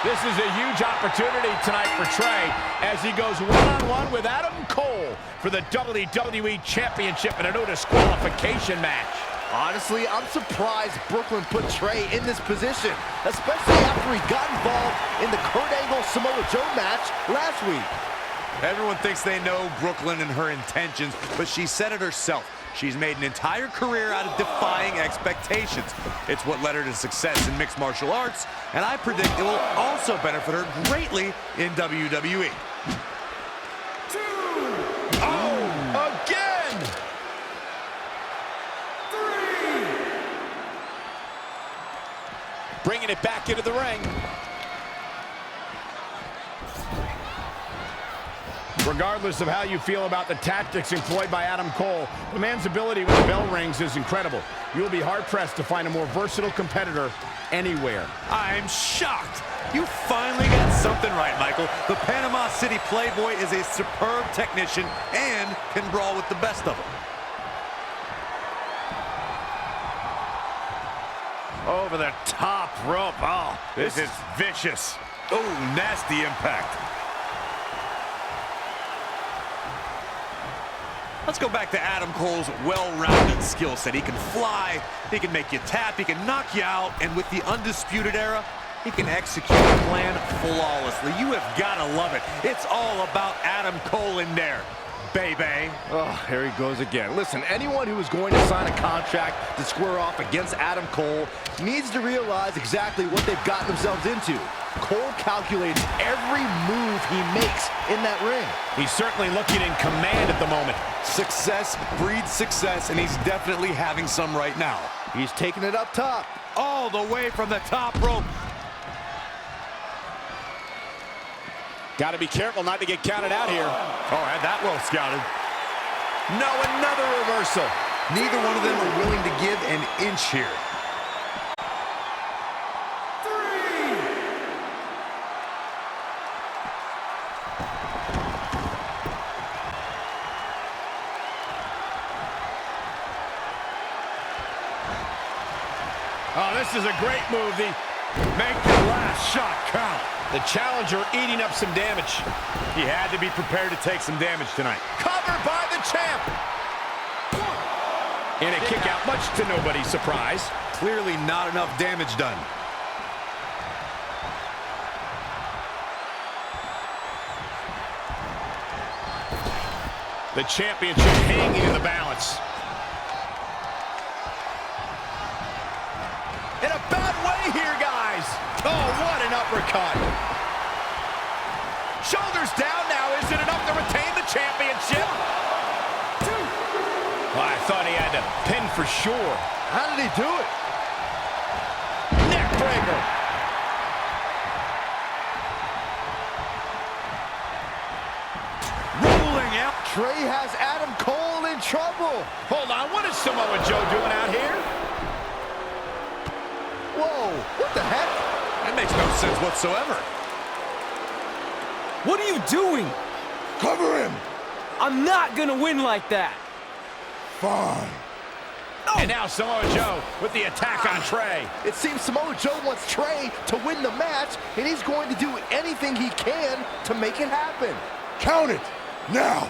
This is a huge opportunity tonight for Trey as he goes one-on-one with Adam Cole for the WWE Championship in a no disqualification match. Honestly, I'm surprised Brooklyn put Trey in this position, especially after he got involved in the Kurt Angle Samoa Joe match last week. Everyone thinks they know Brooklyn and her intentions, but she said it herself. She's made an entire career out of defying expectations. It's what led her to success in mixed martial arts, and I predict it will also benefit her greatly in WWE. Oh, again! 3. Bringing it back into the ring. Regardless of how you feel about the tactics employed by Adam Cole, the man's ability when the bell rings is incredible. You'll be hard-pressed to find a more versatile competitor anywhere. I'm shocked. You finally got something right, Michael. The Panama City Playboy is a superb technician and can brawl with the best of them. Over the top rope. Oh, this is vicious. Oh, nasty impact. Let's go back to Adam Cole's well-rounded skill set. He can fly, he can make you tap, he can knock you out, and with the Undisputed Era, he can execute a plan flawlessly. You have got to love it. It's all about Adam Cole in there, baby. Oh, here he goes again. Listen, anyone who is going to sign a contract to square off against Adam Cole needs to realize exactly what they've gotten themselves into. Cole calculates every move he makes in that ring. He's certainly looking in command at the moment. Success breeds success, and he's definitely having some right now. He's taking it up top. All the way from the top rope. Got to be careful not to get counted out here. Oh, had that well scouted. No, another reversal. Neither one of them are willing to give an inch here. Oh, this is a great move. Make your last shot count. The challenger eating up some damage. He had to be prepared to take some damage tonight. Covered by the champ. And a kick out, much to nobody's surprise. Clearly not enough damage done. The championship hanging in the balance. In a bad way here, guys. Oh, what an uppercut. Shoulders down now. Is it enough to retain the championship? Oh, I thought he had to pin for sure. How did he do it? Neck breaker. Rolling out. Trey has Adam Cole in trouble. Hold on. What is Samoa Joe doing out here? Whoa, what the heck? That makes no sense whatsoever. What are you doing? Cover him! I'm not gonna win like that. Fine. And now Samoa Joe with the attack on Trey. It seems Samoa Joe wants Trey to win the match, and he's going to do anything he can to make it happen. Count it! Now!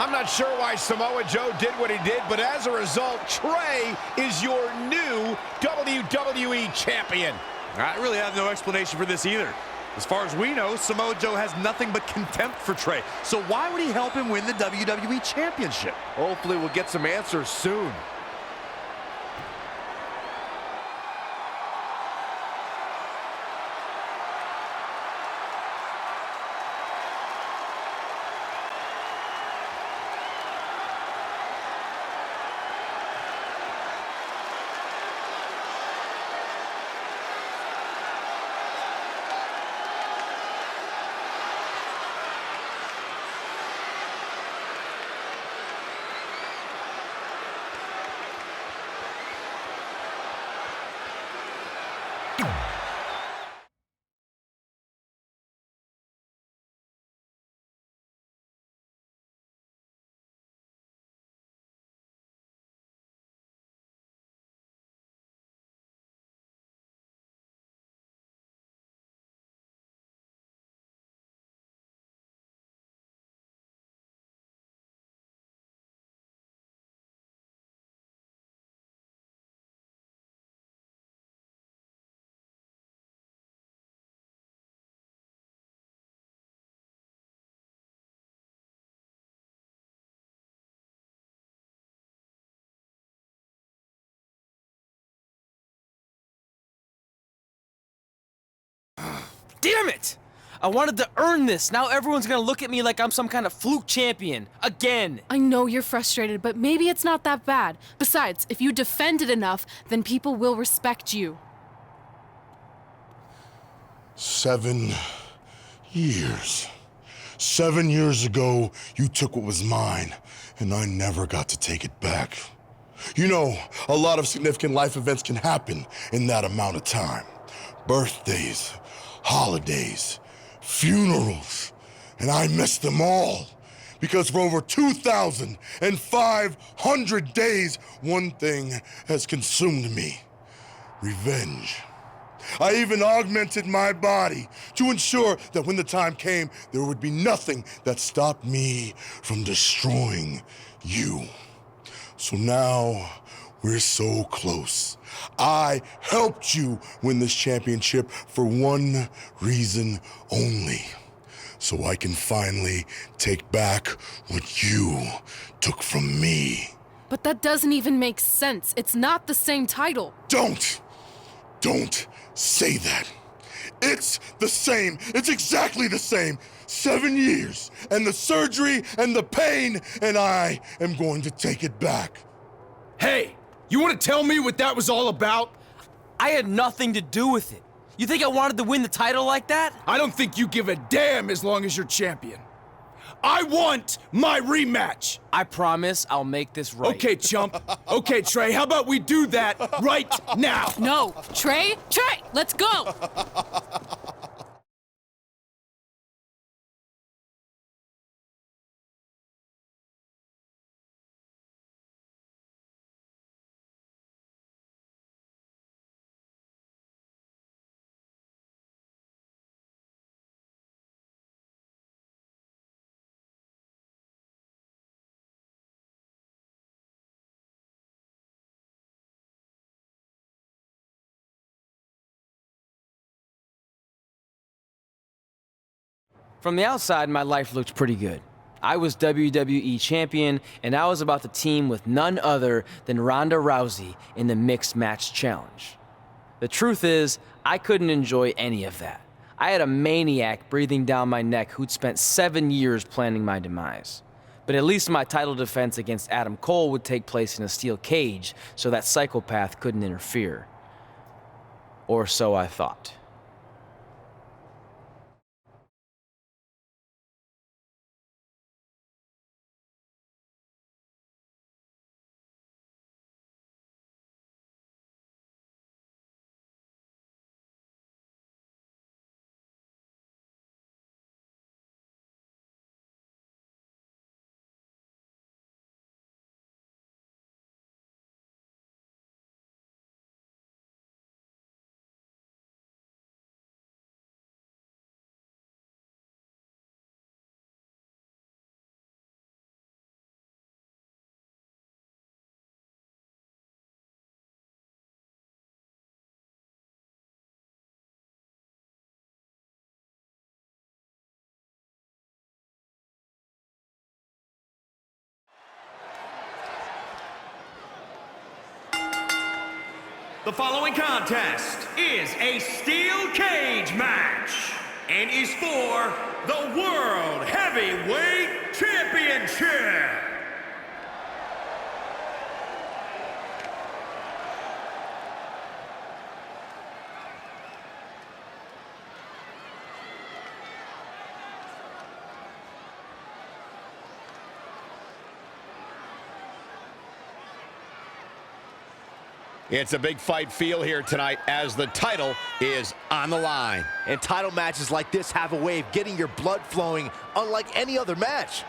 I'm not sure why Samoa Joe did what he did, but as a result, Trey is your new WWE champion. I really have no explanation for this either. As far as we know, Samoa Joe has nothing but contempt for Trey. So why would he help him win the WWE Championship? Hopefully we'll get some answers soon. Damn it! I wanted to earn this. Now everyone's gonna look at me like I'm some kind of fluke champion. Again. I know you're frustrated, but maybe it's not that bad. Besides, if you defend it enough, then people will respect you. 7 years. 7 years ago, you took what was mine, and I never got to take it back. You know, a lot of significant life events can happen in that amount of time. Birthdays, holidays, funerals, and I missed them all. Because for over 2,500 days, one thing has consumed me: revenge. I even augmented my body to ensure that when the time came, there would be nothing that stopped me from destroying you. So now, we're so close. I helped you win this championship for one reason only: so I can finally take back what you took from me. But that doesn't even make sense. It's not the same title. Don't say that. It's the same. It's exactly the same. 7 years, and the surgery, and the pain, and I am going to take it back. Hey, you want to tell me what that was all about? I had nothing to do with it. You think I wanted to win the title like that? I don't think you give a damn as long as you're champion. I want my rematch! I promise I'll make this right. Okay, chump. Okay, Trey, how about we do that right now? No, Trey, let's go! From the outside, my life looked pretty good. I was WWE champion, and I was about to team with none other than Ronda Rousey in the Mixed Match Challenge. The truth is, I couldn't enjoy any of that. I had a maniac breathing down my neck who'd spent 7 years planning my demise. But at least my title defense against Adam Cole would take place in a steel cage, so that psychopath couldn't interfere. Or so I thought. The following contest is a steel cage match and is for the World Heavyweight Championship. It's a big fight feel here tonight as the title is on the line. And title matches like this have a way of getting your blood flowing unlike any other match.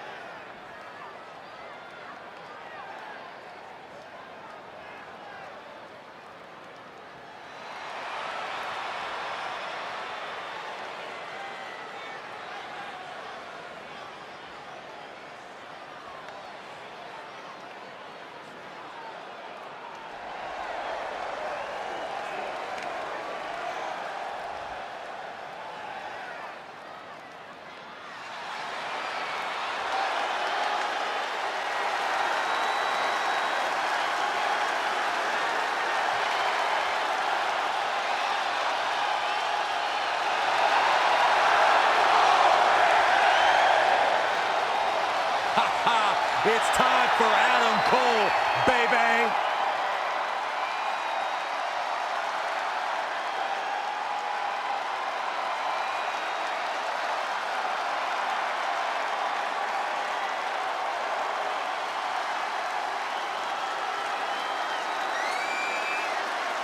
It's time for Adam Cole, baby.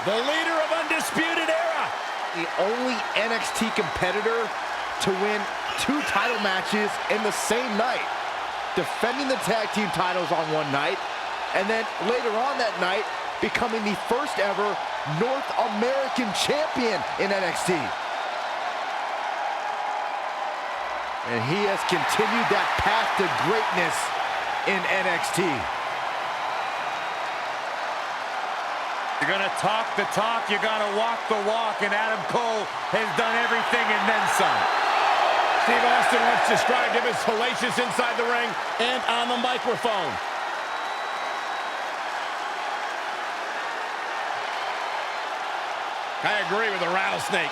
The leader of Undisputed Era. The only NXT competitor to win 2 title matches in the same night. Defending the tag team titles on one night, and then later on that night, becoming the first ever North American champion in NXT. And he has continued that path to greatness in NXT. You're gonna talk the talk, you gotta walk the walk, and Adam Cole has done everything and then some. Steve Austin once described him as hellacious inside the ring and on the microphone. I agree with the rattlesnake.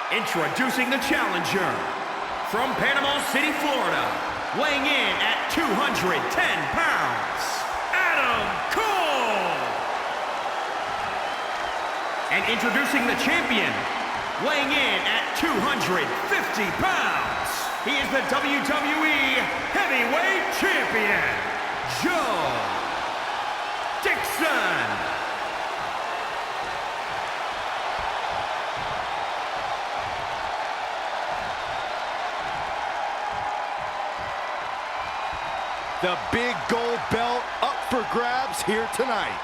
Introducing the challenger from Panama City, Florida, weighing in at 210 pounds, Adam Cole. And introducing the champion, weighing in at 250 pounds, he is the WWE Heavyweight Champion, Joe Dixon. The big gold belt up for grabs here tonight.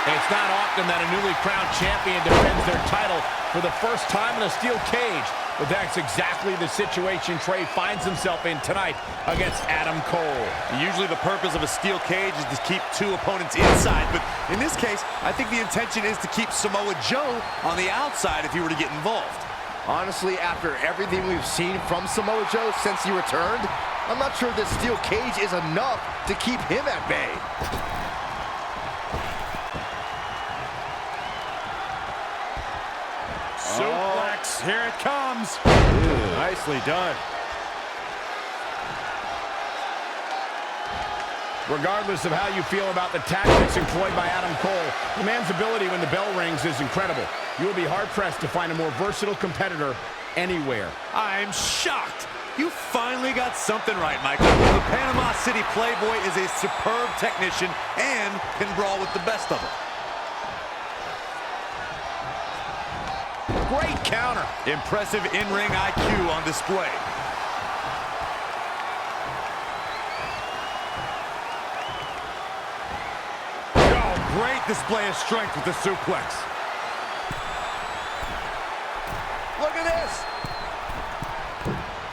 It's not often that a newly crowned champion defends their title for the first time in a steel cage, but that's exactly the situation Trey finds himself in tonight against Adam Cole. Usually the purpose of a steel cage is to keep two opponents inside, but in this case, I think the intention is to keep Samoa Joe on the outside if he were to get involved. Honestly, after everything we've seen from Samoa Joe since he returned, I'm not sure this steel cage is enough to keep him at bay. Suplex, here it comes. Nicely done. Regardless of how you feel about the tactics employed by Adam Cole, the man's ability when the bell rings is incredible. You will be hard-pressed to find a more versatile competitor anywhere. I'm shocked. You finally got something right, Michael. The Panama City Playboy is a superb technician and can brawl with the best of them. Great counter. Impressive in-ring IQ on display. Oh, great display of strength with the suplex. Look at this.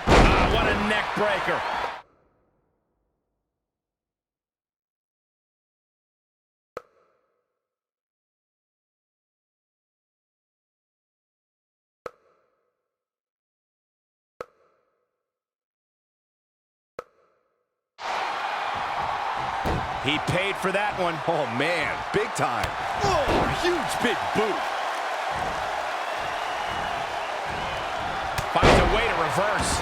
Ah, what a neck breaker. He paid for that one. Oh, man, big time. Oh, huge big boot. Finds a way to reverse.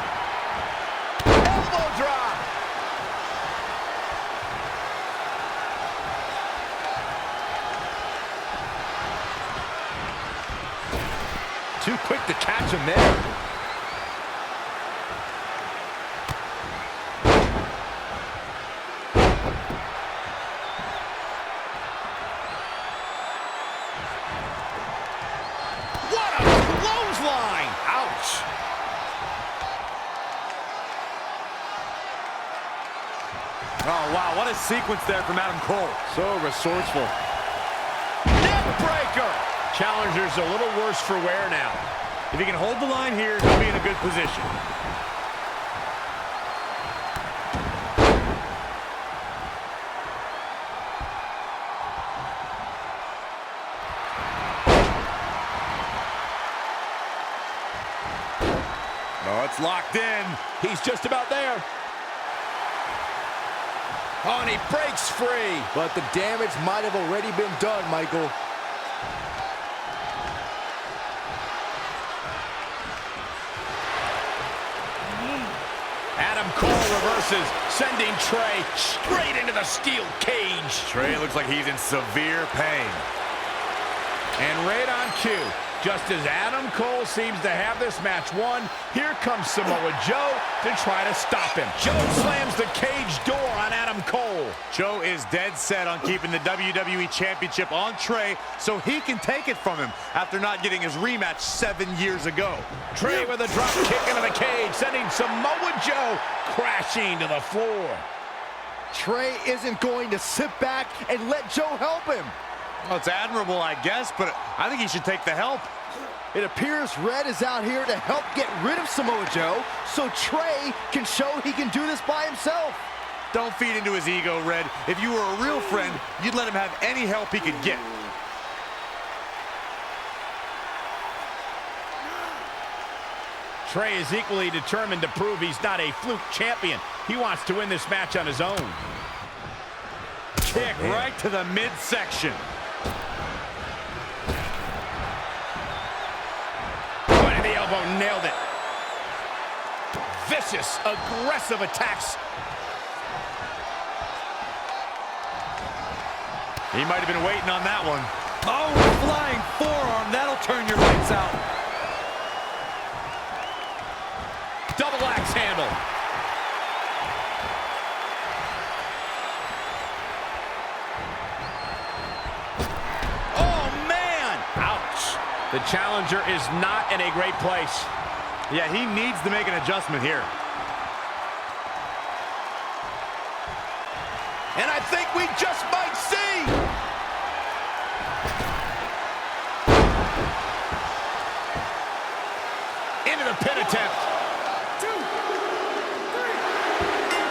Elbow drop. Too quick to catch him there. Oh, wow, what a sequence there from Adam Cole. So resourceful. Neck breaker! Challenger's a little worse for wear now. If he can hold the line here, he'll be in a good position. Oh, it's locked in. He's just about there. Oh, and he breaks free. But the damage might have already been done, Michael. Adam Cole reverses, sending Trey straight into the steel cage. Trey looks like he's in severe pain. And right on cue, just as Adam Cole seems to have this match won, here comes Samoa Joe to try to stop him. Joe slams the cage door on Adam Cole. Joe is dead set on keeping the WWE Championship on Trey so he can take it from him after not getting his rematch 7 years ago. Trey with a drop kick into the cage, sending Samoa Joe crashing to the floor. Trey isn't going to sit back and let Joe help him. Well, it's admirable, I guess, but I think he should take the help. It appears Red is out here to help get rid of Samoa Joe so Trey can show he can do this by himself. Don't feed into his ego, Red. If you were a real friend, you'd let him have any help he could get. Trey is equally determined to prove he's not a fluke champion. He wants to win this match on his own. Kick right to the midsection. Point of the elbow, nailed it. Vicious, aggressive attacks. He might have been waiting on that one. Oh, flying forearm. That'll turn your lights out. Double axe handle. Oh, man! Ouch. The challenger is not in a great place. Yeah, he needs to make an adjustment here. And I think we just might see. Into the pin attempt.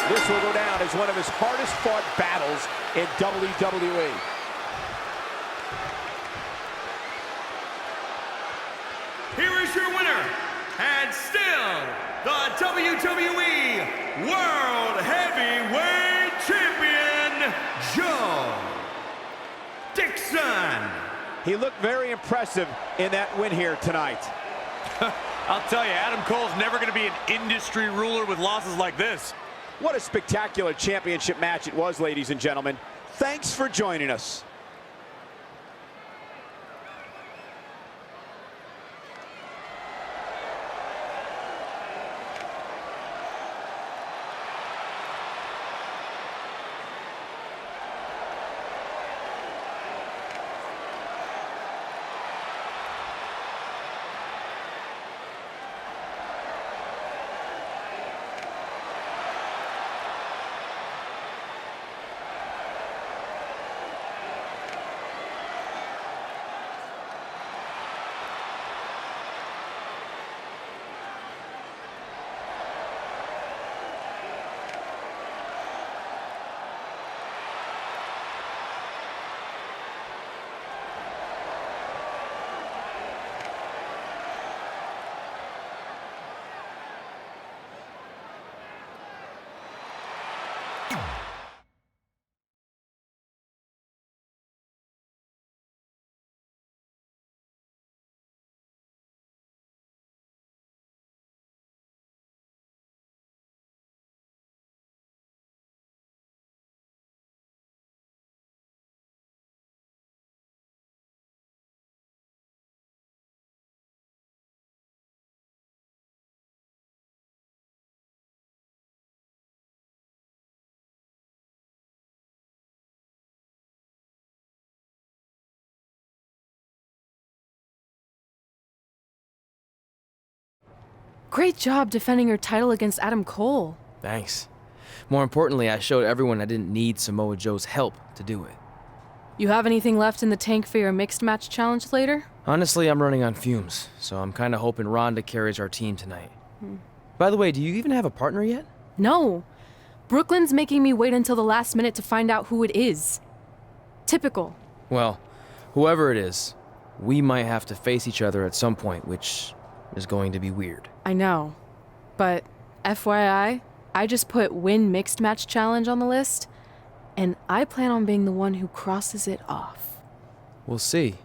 This will go down as one of his hardest fought battles in WWE. Here is your winner, and still the WWE World Heavyweight Champion, Joe Dixon. He looked very impressive in that win here tonight. I'll tell you, Adam Cole's never going to be an industry ruler with losses like this. What a spectacular championship match it was, ladies and gentlemen. Thanks for joining us. Great job defending your title against Adam Cole. Thanks. More importantly, I showed everyone I didn't need Samoa Joe's help to do it. You have anything left in the tank for your mixed match challenge later? Honestly, I'm running on fumes, so I'm kind of hoping Rhonda carries our team tonight. By the way, do you even have a partner yet? No. Brooklyn's making me wait until the last minute to find out who it is. Typical. Well, whoever it is, we might have to face each other at some point, which is going to be weird. I know. But FYI, I just put win mixed match challenge on the list, and I plan on being the one who crosses it off. We'll see.